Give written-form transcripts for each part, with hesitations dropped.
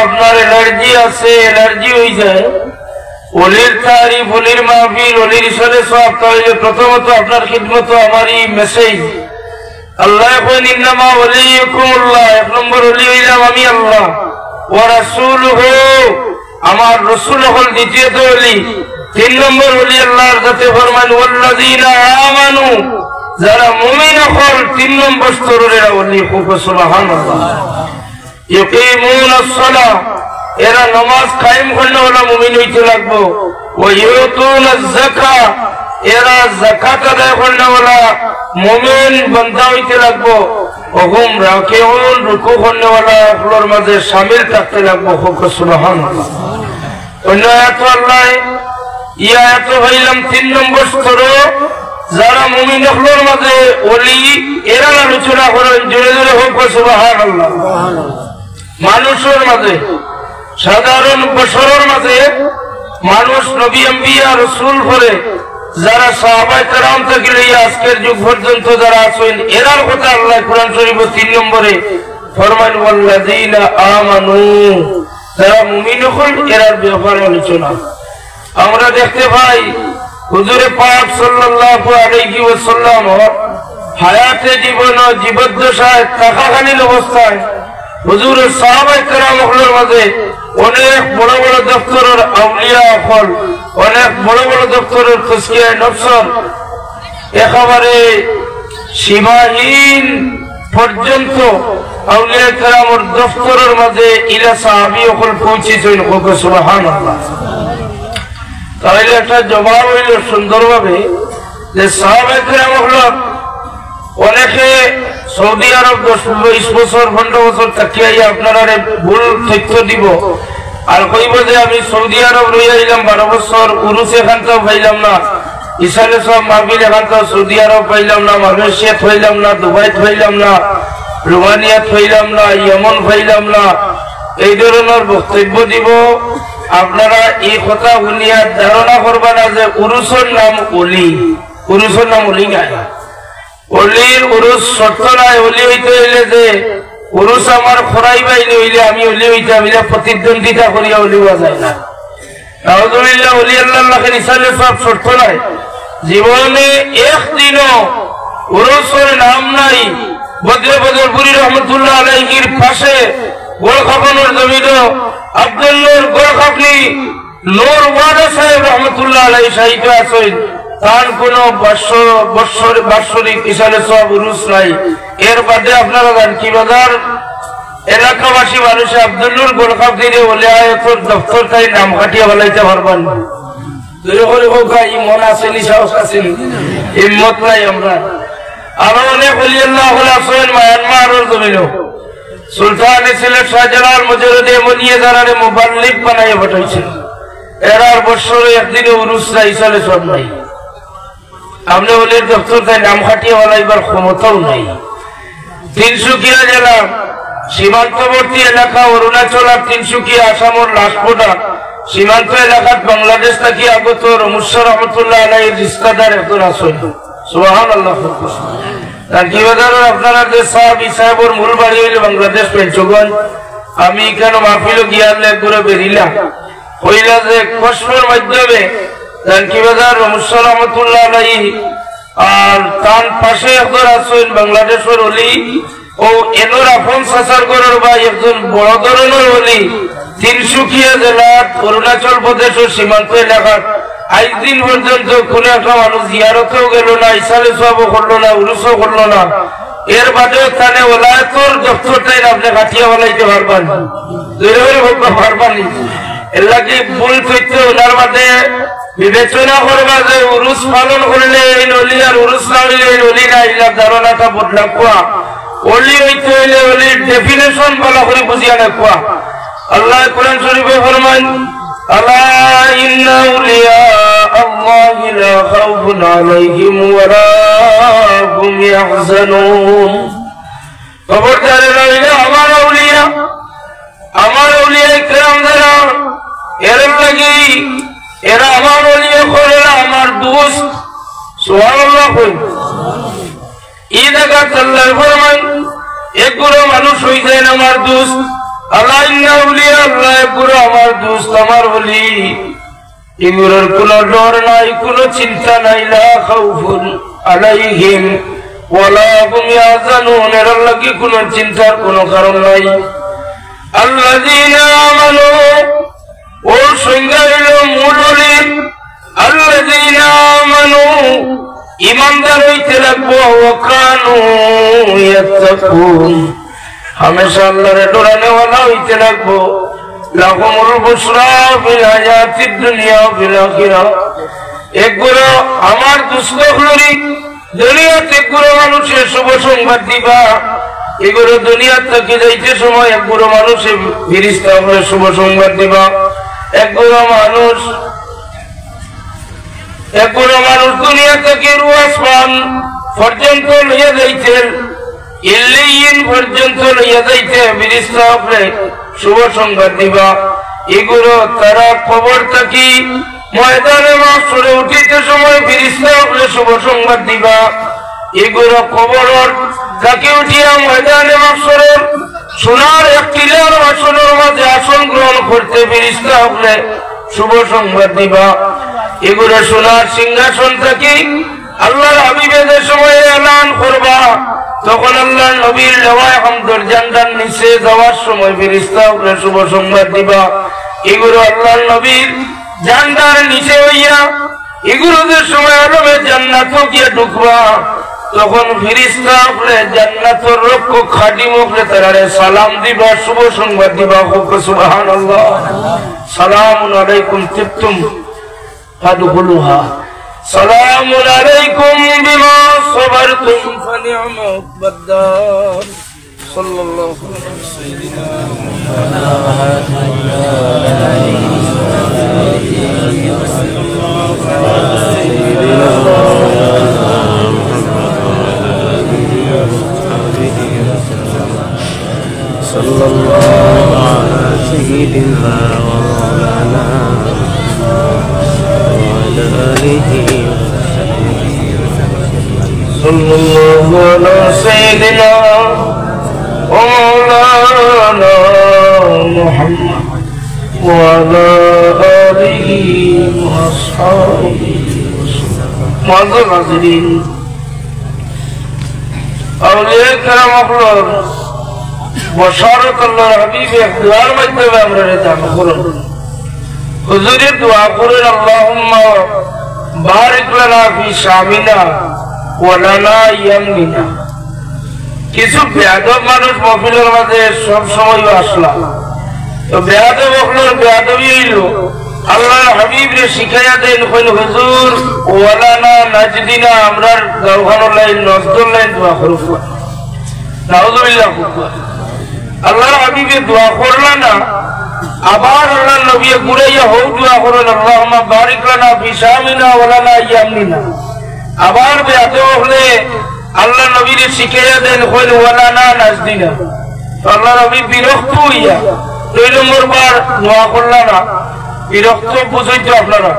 আপনার এলার্জি আছে, এলার্জি হয়ে যায়, ওলির তারিফ, ওলির মাহফিল, ওলির ইশারে সব, তাহলে প্রথমত আপনার খিদমত আমারই মেসেজ। আল্লাহ কইন ইন্নামা ওয়ালিয়ুকুমুল্লাহ, এক নম্বর ওলি হইলাম আমি আল্লাহ, ওয়া রাসূলুহু, আমার রাসূল হল দ্বিতীয়ত ওলি, তিন নম্বর ওলি আল্লাহর সাথে ফরমান ওয়াল্লাযীনা আমানু, যারা মুমিন হল তিন নম্বর স্তরের ওলি। সুবহানাল্লাহ। ইউকিমুনাস সালাহ, এরা নামাজ কায়েম করলে ওরা মুমিন হইতে লাগবো। ওয়া ইউতুনাজ যাকাত, এরা যাকাত আদায় করলে ওরা মুমিন বান্দা হইতে লাগবো। ওহুম রাকিউন, রুকু করলে ওরা এগুলোর মাঝে শামিল থাকতে লাগবো। সুবহানাল্লাহ। অন্য আয়াত আল্লাহ ইয়া আয়াত হইলাম তিন নম্বর স্তর, যারা মুমিন এগুলোর মাঝে ওলি, এরা আলোচনা করেন জোরে জোরে হোক সুবহানাল্লাহ। মানুষের মাঝে, সাধারণ বশরের মাঝে মানুষ নবী আম্বিয়া রাসূল পরে যারা সাহাবায়ে কেরাম থেকে নিয়ে আজকের যুগ পর্যন্ত যারা আছেন, এরার কথা আল্লাহ কোরআন শরীফে 3 নম্বরে ফরমান ওয়াল্লাযীনা আমানু, যারা মুমিন হল এরার ব্যাপারে আলোচনা। আমরা দেখতে পাই হুজুরে পাক সাল্লাল্লাহু আলাইহি ওয়াসাল্লাম হায়াতে জীবন জীবদ্দশায় থাকাকালীন অবস্থায় হুজুরের সাহাবায়ে কেরামের মাঝে অনেক বড় বড় দপ্তরের আউলিয়া হল, অনেক বড় বড় দপ্তরের তাজকিয়া নফসর, একেবারে সীমাহীন পর্যন্ত আউলিয়া কেরামের দপ্তরের মাঝে ইলা সাহাবী হল পৌঁছেছেন। সুবহানাল্লাহ। তাহলে একটা জবাব হইল সুন্দরভাবে যে সাহাবায়ে কেরাম হল অনেকে সৌদি আরব 10-20 বছর 15 বছর থাকিয়া আপনারা ভুল তথ্য দিব আর কইব যে আমি সৌদি আরব রইয়া আইলাম 12 বছর, উরুস এখানটাও পাইলাম না, ইসালে সব মাহফিল এখানটাও সৌদি আরব পাইলাম না, মালয়েশিয়া পাইলাম না, দুবাই পাইলাম না, রোমানিয়া পাইলাম না, ইয়েমন পাইলাম না, এই ধরনের বক্তব্য দিব। আপনারা এই কথা শুনিয়া ধারণা করবা না যে উরুসের নাম ওলি, উরুসের নাম ওলি নাই। অলির উরুস শর্ত নাই। অলি হইতে হইলে যে উরুস আমার খরাই বাইলে হইলে আমি অলি হইতে হইলে প্রতিদ্বন্দ্বিতা করিয়া অলি হওয়া যায় না। নাউযুবিল্লাহ। অলি আল্লাহকে নিসালে সব শর্ত নাই। জীবনে একদিনও উরুসের নাম নাই। বদরপুরি রহমতুল্লাহ আলাইহির পাশে গোলখাপানোর জমিন আব্দুল্লাহর গোলখাপনি নূর ওয়াদা সাহেব রহমতুল্লাহ আলাইহি সাহিত্য আছেন, তার কোন বাৎসরিক ইসালে সব উরুস নাই। এর বাদে আপনারা জান কি বাজার এলাকাবাসী মানুষ আব্দুল্লাহর গোলখাপ দিয়ে বলে আয়তর দপ্তর তাই নাম কাটিয়া বলাইতে পারবেন। মন আসেনি, সাহস আসেনি, হিম্মত নাই। আমরা আরো অনেক ওলিয়াল্লাহ আছেন মায়ানমারের জমিনেও। সুলতান সিলেট শাহজালাল মুজাহিদে মনিয়ে যারারে মুবাল্লিগ বানাইয়া পাঠাইছেন, এরার বছরে একদিনে উরুস নাই, ইসালে সব নাই। আপনি ওলির দপ্তর তাই নাম খাটিয়ে বলাইবার ক্ষমতাও নাই। তিনসুকিয়া জেলা সীমান্তবর্তী এলাকা অরুণাচল আর তিনসুকিয়া আসামর লাশপোটা সীমান্ত এলাকাত বাংলাদেশ থাকি আগত রমুশ্বর রহমতুল্লাহ আলাইহির রিস্তাদার একজন আসেন। সুবহানাল্লাহ। তার কি বাজারের আপনারা যে সাহেবের মূল বাড়ি হইল বাংলাদেশ পেঞ্চগঞ্জ। আমি কেন মাহফিল গিয়ালে করে বেরিলাম হইলা যে কষ্টের মাধ্যমে জানকিবাজার রমুশ্বর রহমতুল্লাহ আলাইহি আর তার পাশে একজন আছেন বাংলাদেশের অলি ও এনোর আপন চাচার ঘরের বা একজন বড় ধরনের অলি তিনসুকিয়া জেলার অরুণাচল প্রদেশের সীমান্ত এলাকার আজ দিন পর্যন্ত কোন একটা মানুষ জিয়ারতেও গেল না, ইসালে সবও করলো না, উরুসও করলো না। এর বাদেও তাহলে ওলায়তর দপ্তরটাই আপনি কাটিয়া বলাইতে পারবেন, পারবানি। এর লাগে ভুল তথ্য ওনার মাঝে বিবেচনা করবা যে উরুস পালন করলে এই অলি আর উরুস না হইলে এই অলি না, এলার ধারণাটা বদলা কোয়া। অলি হইতে হইলে অলির ডেফিনেশন বলা করে বুঝিয়া না কোয়া। আল্লাহ কোরআন শরীফে ফরমান আলা ইন্না আউলিয়া আল্লাহি লা খাউফুন আলাইহিম ওয়া লা হুম ইয়াহজানুন। খবরদার রইলে আমার আউলিয়া کرام যারা এর লাগি এরা আমার অলিয়া করে আমার দোস্ত। সুবহানাল্লাহ। কই এই জায়গা আল্লাহ ফরমান একগুলো মানুষ হই যায় আমার দোস্ত, আল্লাহ ইন্না উলিয়া আল্লাহ পুরো আমার দোস্ত আমার বলি এগুলোর কোনো ডর নাই, কোনো চিন্তা নাই। লা খাউফুন আলাইহিম ওয়ালা হুম ইয়াহজানুন, এর লাগি কোনো চিন্তার কোনো কারণ নাই। আল্লাযীনা আমানু, ও সংজ্ঞা হলো মূল ওলি। আল্লাযীনা আমানু, ঈমানদার হইতে লাগবো। ওয়া কানু ইয়াত্তাকুন, হামেশা আল্লাহর ডরানেওয়ালা হইতে লাগবো। লাহুমুল বুশরা ফিল হায়াতিদ দুনিয়া ওয়া ফিল আখিরাহ। একগুলো আমার দুস্থগুলোরই দুনিয়াতে একগুলো মানুষের শুভ সংবাদ দিবা। এগুলো দুনিয়ার থেকে যাইতে সময় একগুলো মানুষের ফেরেশতা হলে শুভ সংবাদ দিবা। একগুলো মানুষ দুনিয়া থেকে রূহ আসমান পর্যন্ত লইয়া যাইতেন, ইল্লিয়িন পর্যন্ত লইয়া যাইতে ফেরেশতা হলে শুভ সংবাদ দিবা। এগুলো তারা কবর থেকে ময়দানে মাহশরে উঠিতে সময় ফেরেশতা হলে শুভ সংবাদ দিবা। এগুলো কবরের থেকে উঠিয়া ময়দানে মাহশরে সোনার এক টিলার আসনের মাঝে আসন গ্রহণ করতে ফেরেশতা হলে শুভ সংবাদ দিবা। এগুলো সোনার সিংহাসন থেকে আল্লাহর হাবিবের সময় এলান করবা, তখন আল্লাহর নবীর লেওয়ায় হামদর জান্নার নিচে যাওয়ার সময় ফেরেশতা হলে শুভ সংবাদ দিবা। এগুলো আল্লাহর নবীর জান্নার নিচে হইয়া এগুলোদের সময় আলমে জান্নাত গিয়ে ঢুকবা, তখন ফেরেশতা হলে জান্নাতের রক্ষক খাদিম হলে তারারে সালাম দিবা, শুভ সংবাদ দিবা। সুবহানাল্লাহ। সালামুন আলাইকুম তিবতুম ফাদখুলুহা, সালামুন আলাইকুম বিমা সাবারতুম ফানি'মা উকবাদ-দার। সাল্লাল্লাহু আলাইহি সাইয়্যিদিনা sallallahu ala sayyidina wa maulana wa ala alihi sallallahu ala sayyidina wa maulana Muhammad wa ala alihi wa ashabihi ma'azal hazirin awliya kiram akhlaq বশারত আল্লাহর হাবিবের দুআর মাধ্যমে আমরা দান করুন। হুজুরের দোয়া করেন, আল্লাহুম্মা বারিক লানা ফি শামিনা ওয়া লানা ইয়ামনিনা। কিছু বেয়াদব মানুষ মহফিলের মাঝে সব সময় আসলা, তো বেয়াদব হলোর বেয়াদবি হইল আল্লাহর হাবিবরে শিখাইয়া দেন কইল হুজুর ওয়া লানা নাজদিনা, আমরা গাওখানোর লাইন নজদুল লাইন দোয়া করব। নাউযুবিল্লাহ। আল্লাহর হাবিবে দোয়া করলা না, আবার আল্লাহর নবী ঘুরাইয়া হোক দোয়া করেন, আল্লাহুম্মা বারিক লানা ফি শামিনা ওয়া লানা ইয়ামনিনা। আবার বেয়াদব হলে আল্লাহর নবীরে শিখাইয়া দেন কইল ওয়া লানা নাজদিনা। তো আল্লাহর নবী বিরক্ত হইয়া 2 নম্বর বার দোয়া করলা না, বিরক্ত বুঝাইতো আপনারা।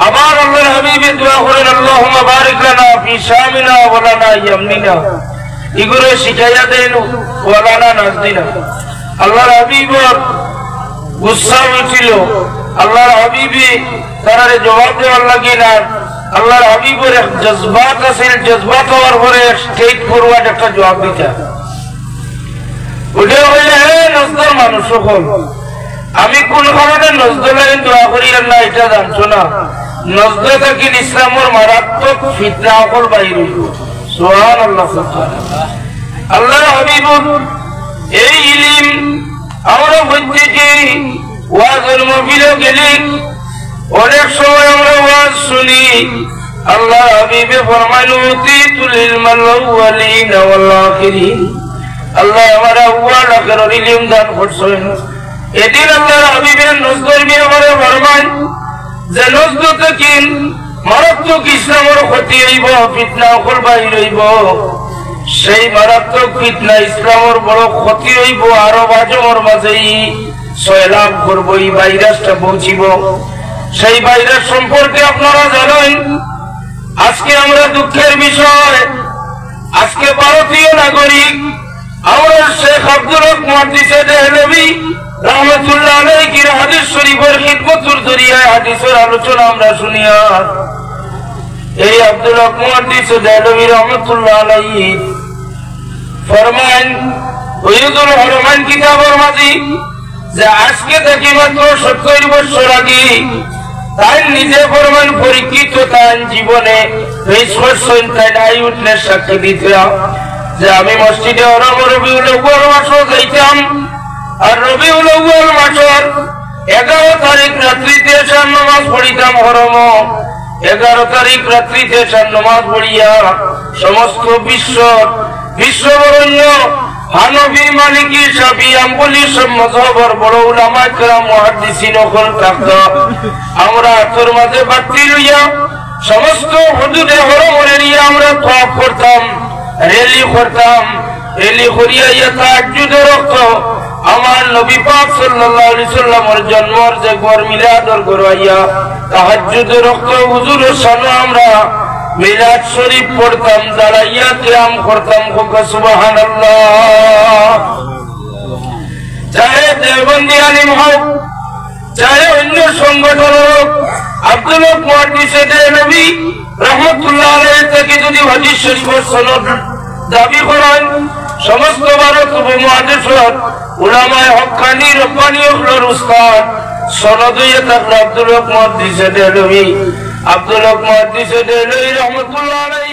আবার আল্লাহর হাবিবে দোয়া করেন, আল্লাহুম্মা বারিক লানা ফি শামিনা ওয়া লানা ইয়ামনিনা। এগুলো শিখাইয়া দেন ওয়া লানা নাজদিনা। আল্লাহর হাবিবর গুসা হয়েছিল, আল্লাহর হাবিবি তারারে জবাব দেওয়ার লাগে না। আল্লাহর হাবিবের এক জজবাত আছে, জজবাত হওয়ার পরে স্টেট ফরওয়ার্ড একটা জবাব দিতা। ওটা হইলে হে নজদর মানুষ সকল, আমি কোন কারণে নজদুল্লাহ দোয়া করি না এটা জানছো না? নজদ থেকে ইসলামের মারাত্মক ফিতনা সকল বাইর হইব। সুবহানাল্লাহ। আল্লাহর হাবিবুর এই ইলম আমরা প্রত্যেকে ওয়াজের মাহফিলে গেলে অনেক সময় আমরা ওয়াজ শুনি। আল্লাহ হাবিবে ফরমাইল উতিতুল ইলমাল আউয়ালিনা ওয়াল আখিরিন, আল্লাহ আমার আউয়াল আখিরের ইলম দান করছেন। এদিন আল্লাহর হাবিবের নজদুল বিয়ে করে ফরমান যে নজদ থেকে মারাত্মক ইসলামের ক্ষতি হইব, ফিতনা সকল বাইর হইব। সেই মারাত্মক ফিতনা ইসলামের বড় ক্ষতি হইব, আরব আজমের মাঝেই সয়লাভ করব, এই ভাইরাসটা পৌঁছিব। সেই ভাইরাস সম্পর্কে আপনারা জানেন। আজকে আমরা দুঃখের বিষয়, আজকে ভারতীয় নাগরিক আমরা শেখ আব্দুল হক মুহাদ্দিসে দেহলভী রহমতুল্লাহ আলাইহির হাদিস শরীফের খিদমতের জরিয়ায় হাদিসের আলোচনা আমরা শুনিয়া এই আব্দুল হক মুহাদ্দিসে দেহলভী রহমতুল্লাহ আলাইহি ফরমান ওয়াইদুল হরমান কিতাবের মাঝে যে আজকে থেকে মাত্র 70 বছর আগে তাই নিজে ফরমান পরীক্ষিত তার জীবনে 20 বছর তাই নাই উঠলে সাক্ষী দিতে যে আমি মসজিদে হরম রবিউল আউয়াল মাসে যাইতাম আর রবিউল আউয়াল মাসের 11 তারিখ রাত্রিতে শান নামাজ পড়িতাম হরম 11 তারিখ রাত্রিতে শান নামাজ পড়িয়া সমস্ত বিশ্ববরণ্য হানফি মালিকি শাফি হাম্বলি সব মাযহাবের বড় উলামা کرام মুহাদ্দিসিন হল থাকত আমরা তোর মাঝে বাতি লইয়া সমস্ত হুজুরে হরমের নিয়ে আমরা তওয়াফ করতাম রেলি করতাম রেলি করিয়া তাহাজ্জুদ রাখত আমার নবী পাক সাল্লাল্লাহু আলাইহি সাল্লামের জন্মের যে ঘর মিলাদর করাইয়া তাহাজ্জুদ রাখত হুজুরের সামনে আমরা মিলাদ শরীফ পড়তাম দাঁড়াইয়া কিয়াম করতাম সুবহানাল্লাহ চাহে দেওবন্দি আলিম হোক চাহে অন্য সংগঠন হোক আব্দুল হক মুহাদ্দিসে দেহলভী রহমতুল্লাহ আলাইহি থেকে যদি হাদিস শরীফের সনদ দাবি করেন সমস্ত ভারত উপমহাদেশের উলামায়ে হক্কানি রব্বানি হলের উস্তাদ সনদ হইয়া থাকলো আব্দুল হক মুহাদ্দিসে দেহলভী রহমতুল্লাহ আলাইহি